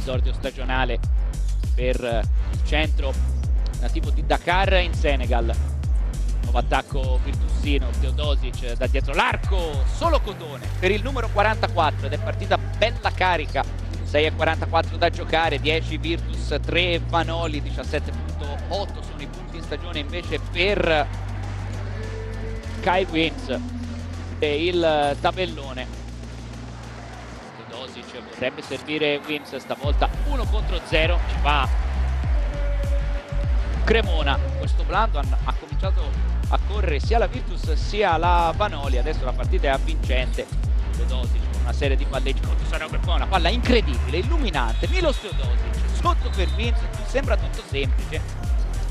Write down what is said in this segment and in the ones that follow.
esordio stagionale per il centro nativo di Dakar in Senegal. Nuovo attacco virtusino, Teodosic da dietro l'arco, solo Cotone per il numero 44 ed è partita bella carica. 6,44 da giocare, 10 Virtus, 3 Vanoli, 17,8 sono i punti in stagione invece per Kyle Wims e il tabellone. Teodosic vorrebbe servire Wims, stavolta 1 contro 0, ci va Cremona. Questo Blandon ha cominciato a correre sia la Virtus sia la Vanoli, adesso la partita è avvincente. Teodosic con una serie di palleggi, sarebbe poi una palla incredibile, illuminante, Milos Teodosic sotto per Wims, sembra tutto semplice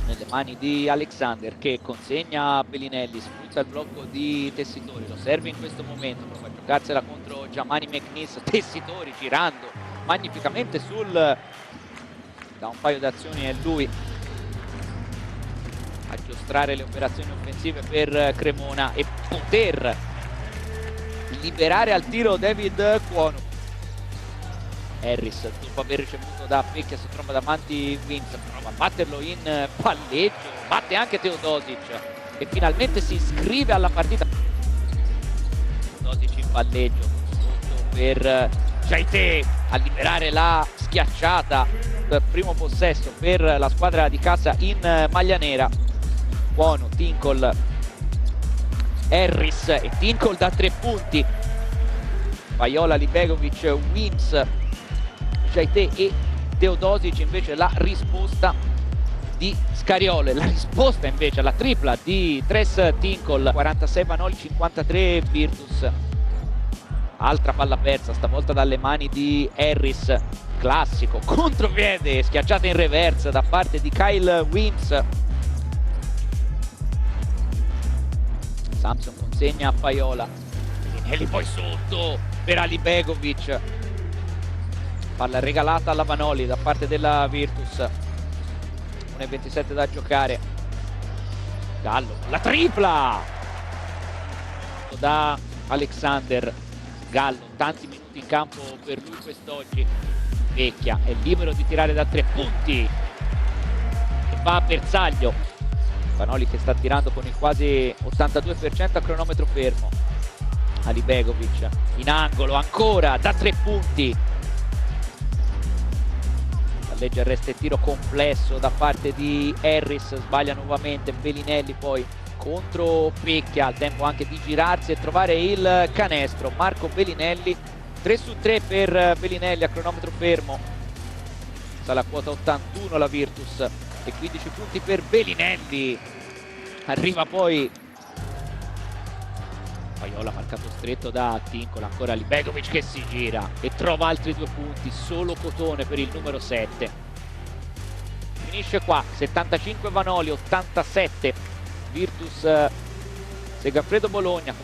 nelle mani di Alexander che consegna a Bellinelli, sfrutta il blocco di Tessitori, lo serve in questo momento, prova a giocarsela contro Giamani McNeese, Tessitori girando magnificamente da un paio di azioni è lui a giostrare le operazioni offensive per Cremona e poter liberare al tiro David Cuono. Harris, dopo aver ricevuto da Pecchia, si trova davanti Wims, prova a batterlo in palleggio, batte anche Teodosic e finalmente si iscrive alla partita. Teodosic in palleggio, sotto per Jaite a liberare la schiacciata, primo possesso per la squadra di casa in maglia nera. Cuono, Tinkle, Harris e Tinkle da 3 punti. Pajola, Libegovic, Wims, Jaite e Teodosic invece la risposta di Scariolo, la risposta invece alla tripla di Tres Tinkle. 46 Vanoli, 53 Virtus. Altra palla persa, stavolta dalle mani di Harris, classico, contropiede, schiacciata in reverse da parte di Kyle Wims. Samson consegna a Pajola, Bellinelli poi sotto per Alibegovic, palla regalata alla Vanoli da parte della Virtus. 1,27 da giocare. Gallo, la tripla da Alexander. Gallo, tanti minuti in campo per lui quest'oggi. Vecchia è libero di tirare da 3 punti e va a bersaglio. Vanoli che sta tirando con il quasi 82% a cronometro fermo. Alibegovic in angolo ancora da 3 punti. Palleggia, arresta il tiro complesso da parte di Harris, sbaglia nuovamente Bellinelli poi contro Pecchia, al tempo anche di girarsi e trovare il canestro. Marco Bellinelli, 3 su 3 per Bellinelli a cronometro fermo. Sale a quota 81 la Virtus e 15 punti per Bellinelli. Arriva poi Pajola, marcato stretto da Tinkle, ancora Libegovic che si gira e trova altri 2 punti, solo Cotone per il numero 7. Finisce qua, 75 Vanoli, 87 Virtus Segafredo Bologna.